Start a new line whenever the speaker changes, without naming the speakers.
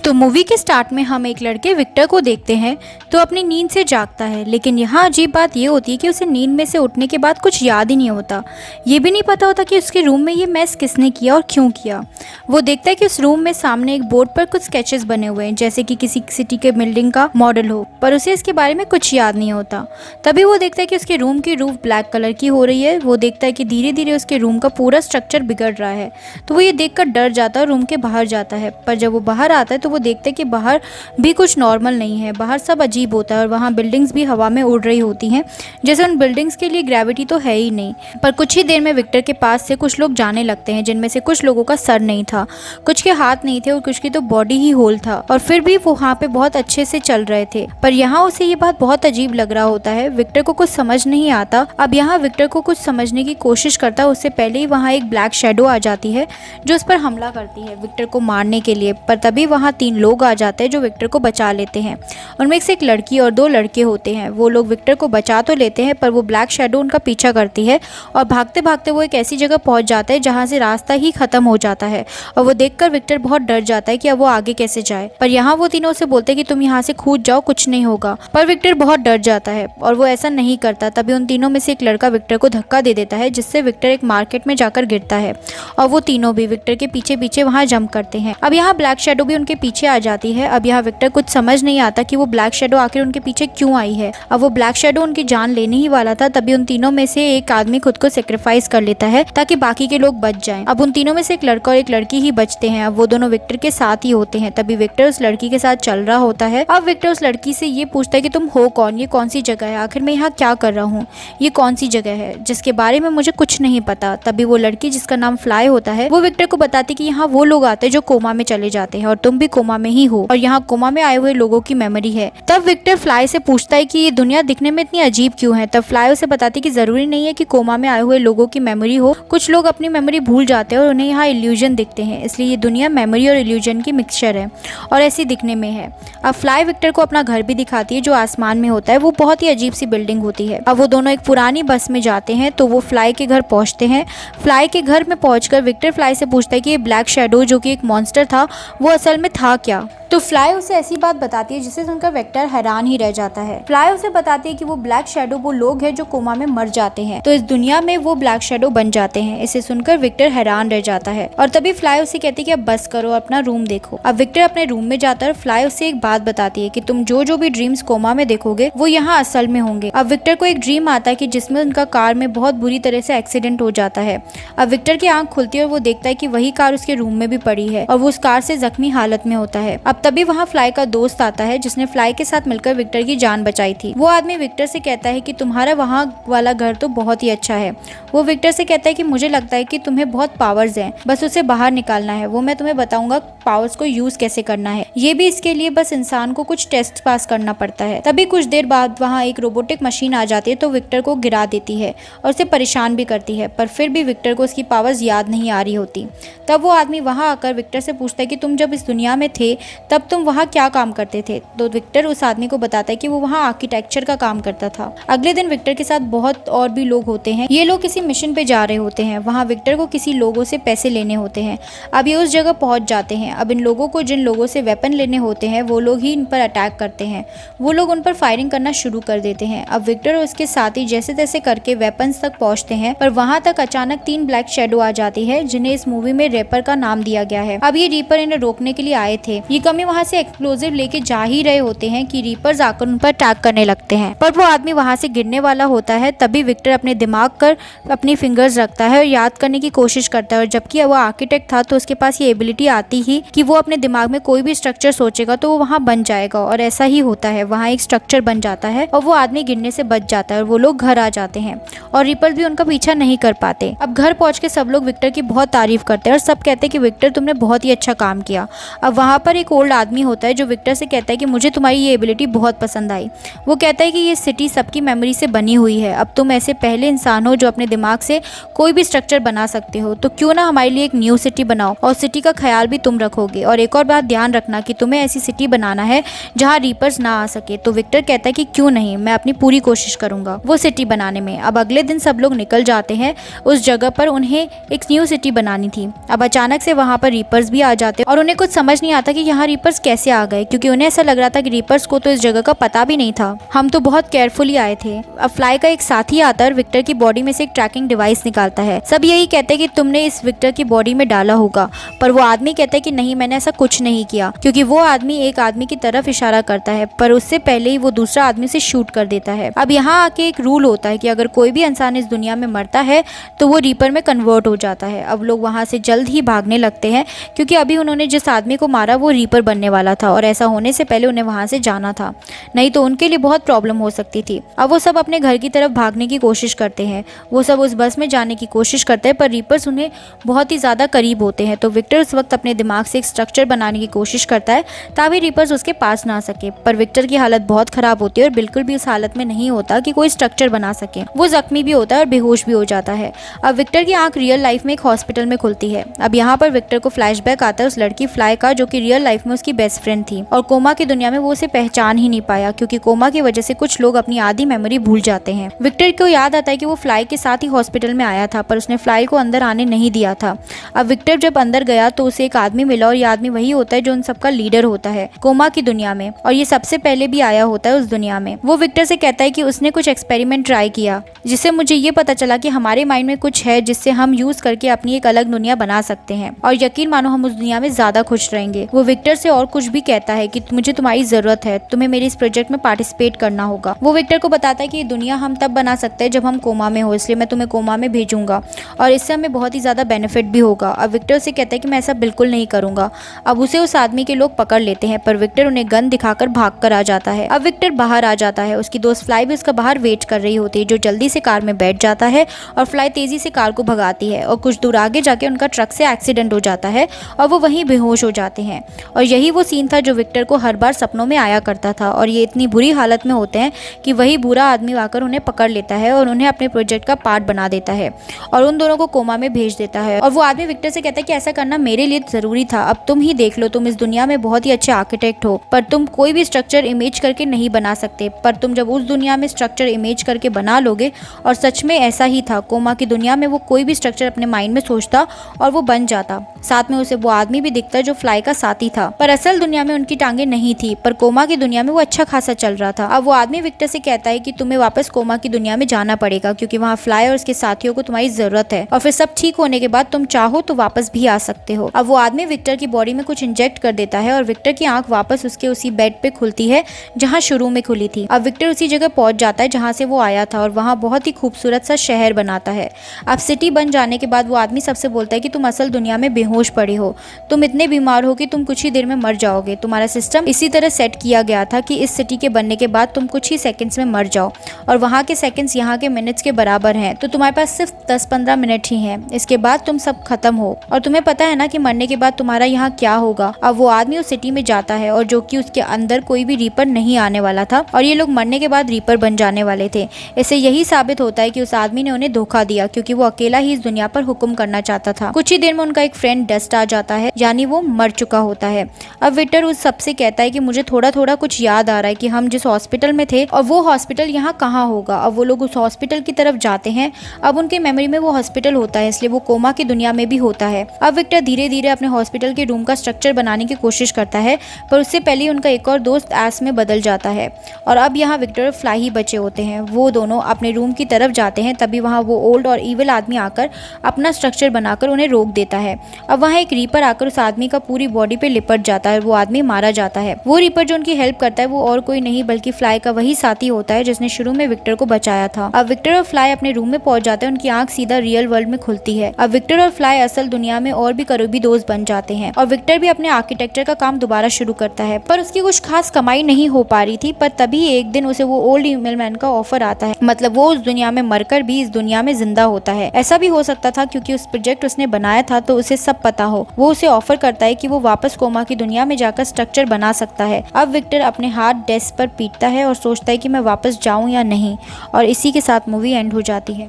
तो मूवी के स्टार्ट में हम एक लड़के विक्टर को देखते हैं तो अपनी नींद से जागता है, लेकिन यहाँ अजीब बात ये होती है कि उसे नींद में से उठने के बाद कुछ याद ही नहीं होता। ये भी नहीं पता होता कि उसके रूम में ये मैस किसने किया और क्यों किया। वो देखता है कि उस रूम में सामने एक बोर्ड पर कुछ स्केचेस बने हुए हैं, जैसे कि किसी सिटी के बिल्डिंग का मॉडल हो, पर उसे इसके बारे में कुछ याद नहीं होता। तभी वो देखता है कि उसके रूम की रूफ ब्लैक कलर की हो रही है। वो देखता है कि धीरे धीरे उसके रूम का पूरा स्ट्रक्चर बिगड़ रहा है। तो वो ये देखकर डर जाता है और रूम के बाहर जाता है। पर जब वो बाहर आता है तो वो देखता है कि बाहर भी कुछ नॉर्मल नहीं है, बाहर सब अजीब होता है और वहाँ बिल्डिंग्स भी हवा में उड़ रही होती हैं, जैसे उन बिल्डिंग्स के लिए ग्रेविटी तो है ही नहीं। पर कुछ ही देर में विक्टर के पास से कुछ लोग जाने लगते हैं, जिनमें से कुछ लोगों का सर नहीं था, कुछ के हाथ नहीं थे और कुछ की तो बॉडी ही होल था, और फिर भी वो वहाँ पे बहुत अच्छे से चल रहे थे। पर यहाँ उसे ये बात बहुत अजीब लग रहा होता है। विक्टर को कुछ समझ नहीं आता। अब यहाँ विक्टर को कुछ समझने की कोशिश करता है, उससे पहले ही वहाँ एक ब्लैक शैडो आ जाती है जो उस पर हमला करती है विक्टर को मारने के लिए। पर तभी वहाँ 3 लोग आ जाते हैं जो विक्टर को बचा लेते हैं। उनमें से एक लड़की और 2 लड़के होते हैं। वो लोग विक्टर को बचा तो लेते हैं, पर वो ब्लैक शैडो उनका पीछा करती है और भागते भागते वो एक ऐसी जगह पहुंच जाता है जहां से रास्ता ही खत्म हो जाता है। और वो देखकर विक्टर बहुत डर जाता है कि अब वो आगे कैसे जाए। पर यहाँ वो तीनों उसे बोलते हैं कि तुम यहाँ से कूद जाओ, कुछ नहीं होगा। पर विक्टर बहुत डर जाता है और वो ऐसा नहीं करता। तभी उन तीनों में से एक लड़का विक्टर को धक्का दे देता है, जिससे विक्टर एक मार्केट में जाकर गिरता है और वो तीनों भी विक्टर के पीछे पीछे वहाँ जंप करते हैं। अब यहाँ ब्लैक शैडो भी उनके पीछे आ जाती है। अब यहाँ विक्टर कुछ समझ नहीं आता कि वो ब्लैक शैडो आखिर उनके पीछे क्यों आई है। अब वो ब्लैक शैडो उनकी जान लेने ही वाला था। तभी उन तीनों में से एक आदमी खुद को सेक्रीफाइस कर लेता है ताकि बाकी के लोग बच जाएं। अब उन तीनों में से एक लड़का और एक लड़की ही बचते हैं। अब वो दोनों विक्टर के साथ ही होते हैं। तभी विक्टर उस लड़की के साथ चल रहा होता है। अब विक्टर उस लड़की से ये पूछता है कि तुम हो कौन, ये कौन सी जगह है, आखिर मैं यहाँ क्या कर रहा हूँ, ये कौन सी जगह है जिसके बारे में मुझे कुछ नहीं पता। तभी वो लड़की, जिसका नाम फ्लाई होता है, वो विक्टर को बताती कि यहाँ वो लोग आते हैं जो कोमा में चले जाते हैं और तुम भी कोमा में ही हो और यहाँ कोमा में आए हुए लोगों की मेमोरी है। तब विक्टर फ्लाई से पूछता है कि ये दुनिया दिखने में इतनी अजीब क्यों है। तब फ्लाई उसे बताती कि जरूरी नहीं है कि कोमा में आए हुए लोगों की मेमोरी हो, कुछ लोग अपनी मेमोरी भूल जाते हैं और उन्हें यहाँ इल्यूजन दिखते हैं, इसलिए ये दुनिया मेमोरी और इल्यूजन की मिक्सचर है और ऐसी दिखने में है। अब फ्लाई विक्टर को अपना घर भी दिखाती है जो आसमान में होता है। वो बहुत ही अजीब सी बिल्डिंग होती है। अब वो दोनों एक पुरानी बस में जाते हैं तो वो फ्लाई के घर पहुंचते हैं। फ्लाई के घर में पहुंचकर विक्टर फ्लाई से पूछता है कि ये ब्लैक शैडो जो कि एक मॉन्स्टर था वो असल में था क्या। तो फ्लाई उसे ऐसी बात बताती है जिसे सुनकर विक्टर हैरान ही रह जाता है। फ्लाई उसे बताती है कि वो ब्लैक शैडो वो लोग हैं जो कोमा में मर जाते हैं, तो इस दुनिया में वो ब्लैक शैडो बन जाते हैं। इसे सुनकर विक्टर हैरान रह जाता है और तभी फ्लाई उसे कहती है कि अब बस करो, अपना रूम देखो। अब विक्टर अपने रूम में जाता है। फ्लाई उसे एक बात बताती है कि तुम जो भी ड्रीम्स कोमा में देखोगे वो यहाँ असल में होंगे। अब विक्टर को एक ड्रीम आता है कि जिसमें उनका कार में बहुत बुरी तरह से एक्सीडेंट हो जाता है। अब विक्टर की आंख खुलती है और वो देखता है कि वही कार उसके रूम में भी पड़ी है और वो उस कार से जख्मी हालत में होता है। अब तभी वहाँ फ्लाई का दोस्त आता है जिसने फ्लाई के साथ मिलकर विक्टर की जान बचाई थी। वो आदमी विक्टर से कहता है कि तुम्हारा वहाँ वाला घर तो बहुत ही अच्छा है। वो विक्टर से कहता है कि मुझे लगता है कि तुम्हें बहुत पावर्स हैं, बस उसे बाहर निकालना है। वो मैं तुम्हें बताऊंगा पावर्स को यूज कैसे करना है। ये भी इसके लिए बस इंसान को कुछ टेस्ट पास करना पड़ता है। तभी कुछ देर बाद वहाँ एक रोबोटिक मशीन आ जाती है तो विक्टर को गिरा देती है और उसे परेशान भी करती है, पर फिर भी विक्टर को उसकी पावर्स याद नहीं आ रही होती। तब वो आदमी वहाँ आकर विक्टर से पूछता है कि तुम जब इस दुनिया में थे तब तुम वहाँ क्या काम करते थे। तो विक्टर उस आदमी को बताता है कि वो वहाँ आर्किटेक्चर का काम करता था। अगले दिन विक्टर के साथ बहुत और भी लोग होते हैं। ये लोग किसी मिशन पे जा रहे होते हैं। वहाँ विक्टर को किसी लोगों से पैसे लेने होते हैं। अब ये उस जगह पहुंच जाते हैं। अब इन लोगों को जिन लोगों से वेपन लेने होते हैं वो लोग ही इन पर अटैक करते हैं। वो लोग उन पर फायरिंग करना शुरू कर देते हैं। अब विक्टर और उसके साथी जैसे तैसे करके वेपन्स तक पहुंचते हैं, पर वहां तक अचानक 3 ब्लैक शैडो आ जाती है जिन्हें इस मूवी में रेपर का नाम दिया गया है। अब ये रीपर इन्हें रोकने के लिए आए थे। ये कमी वहां से एक्सप्लोजिव लेके जा ही रहे होते हैं कि रीपर्स आकर उन पर अटैक करने लगते हैं, पर वो आदमी वहां से गिरने वाला होता है। तभी विक्टर अपने दिमाग पर अपनी फिंगर्स रखता है और याद करने की कोशिश करता है, और जबकि वो आर्किटेक्ट था तो उसके पास ये एबिलिटी आती ही कि वो अपने दिमाग में कोई भी स्ट्रक्चर सोचेगा तो वो वहाँ बन जाएगा, और ऐसा ही होता है। वहाँ एक स्ट्रक्चर बन जाता है और वो आदमी गिरने से बच जाता है और वो लोग घर आ जाते हैं और रीपर्स भी उनका पीछा नहीं कर पाते। अब घर पहुंच के सब लोग विक्टर की बहुत तारीफ करते हैं और सब कहते हैं कि विक्टर तुमने बहुत ही अच्छा काम किया। अब वहाँ पर एक ओल्ड आदमी होता है जो विक्टर से कहता है कि मुझे तुम्हारी ये एबिलिटी बहुत पसंद आई। वो कहता है कि ये सिटी सबकी मेमोरी से बनी हुई है। अब तुम ऐसे पहले इंसान हो जो अपने दिमाग से कोई भी स्ट्रक्चर बना सकते हो, तो क्यों ना हमारे लिए एक न्यू सिटी बनाओ और सिटी का ख्याल भी तुम रखोगे। और एक और बात ध्यान रखना कि तुम्हें ऐसी सिटी बनाना है जहाँ रीपर्स ना आ सके। तो विक्टर कहता है कि क्यों नहीं, मैं अपनी पूरी कोशिश करूंगा वो सिटी बनाने में। अब अगले दिन सब लोग निकल जाते हैं उस जगह पर। उन्हें एक न्यू सिटी बनानी थी। अब अचानक से वहाँ पर रीपर्स भी आ जाते हैं और उन्हें कुछ समझ नहीं आता कि यहाँ रीपर्स कैसे आ गए, क्योंकि उन्हें ऐसा लग रहा था कि रीपर्स को तो इस जगह का पता भी नहीं था। हम तो बहुत केयरफुली आए थे। अब फ्लाई का एक साथी आता है और विक्टर की बॉडी में से एक ट्रैकिंग डिवाइस निकालता है। सब यही कहते हैं कि तुमने इस विक्टर की बॉडी में डाला होगा, पर वो आदमी कहता है कि नहीं, मैंने ऐसा कुछ नहीं किया, क्योंकि वो आदमी एक आदमी की तरफ इशारा करता है, पर उससे पहले ही वो दूसरा आदमी से शूट कर देता है। अब यहाँ आके एक रूल होता है कि अगर कोई भी इंसान इस दुनिया में मरता है तो वो रीपर में कन्वर्ट हो जाता है। अब लोग वहाँ से जल्द ही भागने लगते हैं, क्योंकि अभी उन्होंने जिस आदमी को मारा वो रीपर बनने वाला था, और ऐसा होने से पहले उन्हें वहाँ से जाना था, नहीं तो उनके लिए बहुत प्रॉब्लम हो सकती थी। अब वो सब अपने घर की तरफ भागने की कोशिश करते हैं। वो सब उस बस में जाने की कोशिश करते हैं, पर रीपर्स उन्हें बहुत ही ज़्यादा करीब होते हैं। तो विक्टर उस वक्त अपने दिमाग से एक स्ट्रक्चर बनाने की कोशिश करता है ताकि रीपर्स उसके पास ना आ सके, पर विक्टर की हालत बहुत ख़राब होती है और बिल्कुल भी उस हालत में नहीं होता कि कोई स्ट्रक्चर बना सके। वो जख्मी भी होता है और बेहोश भी हो जाता है। अब विक्टर की आंख रियल लाइफ में एक हॉस्पिटल में खुलती है। अब यहाँ पर विक्टर को फ्लैशबैक आता है उस लड़की फ्लाई का, जो कि रियल लाइफ में उसकी बेस्ट फ्रेंड थी, और कोमा की दुनिया में वो उसे पहचान ही नहीं पाया, क्योंकि कोमा की वजह से कुछ लोग अपनी आधी मेमोरी भूल जाते हैं। विक्टर को याद आता है कि वो फ्लाई के साथ ही हॉस्पिटल में आया था, पर उसने फ्लाई को अंदर आने नहीं दिया था। अब विक्टर जब अंदर गया तो उसे एक आदमी मिला, और ये आदमी वही होता है जो उन सबका लीडर होता है कोमा की दुनिया में, और ये सबसे पहले भी आया होता है उस दुनिया में। वो विक्टर से कहता है कि उसने कुछ एक्सपेरिमेंट ट्राई किया, जिससे मुझे ये पता चला कि हमारे माइंड में कुछ है जिससे हम यूज करके अपनी एक अलग दुनिया बना सकते हैं, और यकीन मानो हम उस दुनिया में ज्यादा खुश रहेंगे। वो विक्टर से और कुछ भी कहता है कि मुझे तुम्हारी जरूरत है, तुम्हें मेरे इस प्रोजेक्ट में पार्टिसिपेट करना होगा। वो विक्टर को बताता है कि ये दुनिया हम तब बना सकते हैं जब हम कोमा में हो, इसलिए मैं तुम्हें कोमा में भेजूंगा और इससे हमें बहुत ही ज्यादा बेनिफिट भी होगा। अब विक्टर से कहता है कि मैं ऐसा बिल्कुल नहीं करूंगा। अब उसे उस आदमी के लोग पकड़ लेते हैं, पर विक्टर उन्हें गन दिखाकर भाग कर आ जाता है। अब विक्टर बाहर आ जाता है। उसकी दोस्त फ्लाई भी उसका बाहर वेट कर रही होती है, जो जल्दी से कार में बैठ जाता है और फ्लाई तेजी से कार को भगाती है, और कुछ दूर आगे जाके उनका ट्रक से एक्सीडेंट हो जाता है और वो वहीं बेहोश हो जाते हैं। और यही वो सीन था जो विक्टर को हर बार सपनों में आया करता था, और ये इतनी बुरी हालत में होते हैं कि वही बुरा आदमी आकर उन्हें पकड़ लेता है और उन्हें अपने प्रोजेक्ट का पार्ट बना देता है और उन दोनों को कोमा में भेज देता है। और वो आदमी विक्टर से कहता है कि ऐसा करना मेरे लिए जरूरी था, अब तुम ही देख लो, तुम इस दुनिया में बहुत ही अच्छे आर्किटेक्ट हो, पर तुम कोई भी स्ट्रक्चर इमेज करके नहीं बना सकते, पर तुम जब उस दुनिया में स्ट्रक्चर इमेज करके बना लोगे, और सच में ऐसा ही था, कोमा की दुनिया में वो कोई भी स्ट्रक्चर अपने माइंड में सोचता और वो बन जाता। साथ में उसे वो आदमी भी दिखता जो फ्लाई का साथी था, पर असल दुनिया में उनकी टांगे नहीं थी, पर कोमा की दुनिया में वो अच्छा खासा चल रहा था। अब वो आदमी विक्टर से कहता है कि तुम्हें वापस कोमा की दुनिया में जाना पड़ेगा, क्योंकि वहाँ फ्लाई और उसके साथियों को तुम्हारी जरूरत है, और फिर सब ठीक होने के बाद तुम चाहो तो वापस भी आ सकते हो। अब वो आदमी विक्टर की बॉडी में कुछ इंजेक्ट कर देता है और विक्टर की आंख वापस उसके उसी बेड पे खुलती है जहाँ शुरू में खुली थी। अब विक्टर उसी जगह पहुंच जाता है जहाँ से वो आया था, और वहाँ बहुत ही खूबसूरत सा शहर बनाता है। अब सिटी बन जाने के बाद वो आदमी सबसे बोलता है कि तुम असल दुनिया में बेहोश पड़े हो, तुम इतने बीमार हो कि तुम कुछ ही देर में मर जाओगे। तुम्हारा सिस्टम इसी तरह सेट किया गया था कि इस सिटी के बनने के बाद तुम कुछ ही सेकंड्स में मर जाओ, और वहाँ के सेकंड्स यहाँ के मिनट्स के बराबर हैं, तो तुम्हारे पास सिर्फ 10-15 मिनट ही हैं। इसके बाद तुम सब खत्म हो, और तुम्हें पता है ना कि मरने के बाद तुम्हारा यहाँ क्या होगा। अब वो आदमी उस सिटी में जाता है, और जो कि उसके अंदर कोई भी रीपर नहीं आने वाला था, और ये लोग मरने के बाद रीपर बन जाने वाले थे। इससे यही साबित होता है कि उस आदमी ने उन्हें धोखा दिया, क्योंकि वो अकेला ही इस दुनिया पर हुक्म करना चाहता था। कुछ ही देर में उनका एक फ्रेंड डस्ट आ जाता है, यानी वो मर चुका होता है। अब विक्टर उस सबसे कहता है कि मुझे थोड़ा थोड़ा कुछ याद आ रहा है कि हम जिस हॉस्पिटल में थे और वो हॉस्पिटल यहाँ कहाँ होगा। अब वो लोग उस हॉस्पिटल की तरफ जाते हैं। अब उनके मेमोरी में वो हॉस्पिटल होता है, इसलिए वो कोमा की दुनिया में भी होता है। अब विक्टर धीरे धीरे अपने हॉस्पिटल के रूम का स्ट्रक्चर बनाने की कोशिश करता है, पर उससे पहले उनका एक और दोस्त एस में बदल जाता है, और अब यहाँ विक्टर और फ्लाई ही बचे होते हैं। वो दोनों अपने रूम की तरफ जाते हैं, तभी वहाँ वो ओल्ड और ईविल आदमी आकर अपना स्ट्रक्चर बनाकर उन्हें रोक देता है। अब वहाँ एक रीपर आकर उस आदमी का पूरी बॉडी पे लिपट जाता है, वो आदमी मारा जाता है। वो रीपर जो उनकी हेल्प करता है वो और कोई नहीं बल्कि फ्लाई का वही साथी होता है जिसने शुरू में विक्टर को बचाया था। अब विक्टर और फ्लाई अपने रूम में पहुंच जाते हैं, उनकी आंख सीधा रियल वर्ल्ड में खुलती है। अब विक्टर और फ्लाई असल दुनिया में और भी करीबी दोस्त बन जाते हैं, और विक्टर भी अपने आर्किटेक्चर का काम दोबारा शुरू करता है, पर उसकी कुछ खास कमाई नहीं हो पा रही थी। पर तभी एक दिन उसे वो ओल्ड ईमेल मैन का ऑफर आता है, मतलब वो उस दुनिया में मरकर भी इस दुनिया में जिंदा होता है। ऐसा भी हो सकता था क्योंकि उस प्रोजेक्ट उसने बनाया था तो उसे सब पता हो। वो उसे ऑफर करता है कि वो वापस कोमा की दुनिया में जाकर स्ट्रक्चर बना सकता है। अब विक्टर अपने हाथ डेस्क पर पीटता है और सोचता है कि मैं वापस जाऊं या नहीं, और इसी के साथ मूवी एंड हो जाती है।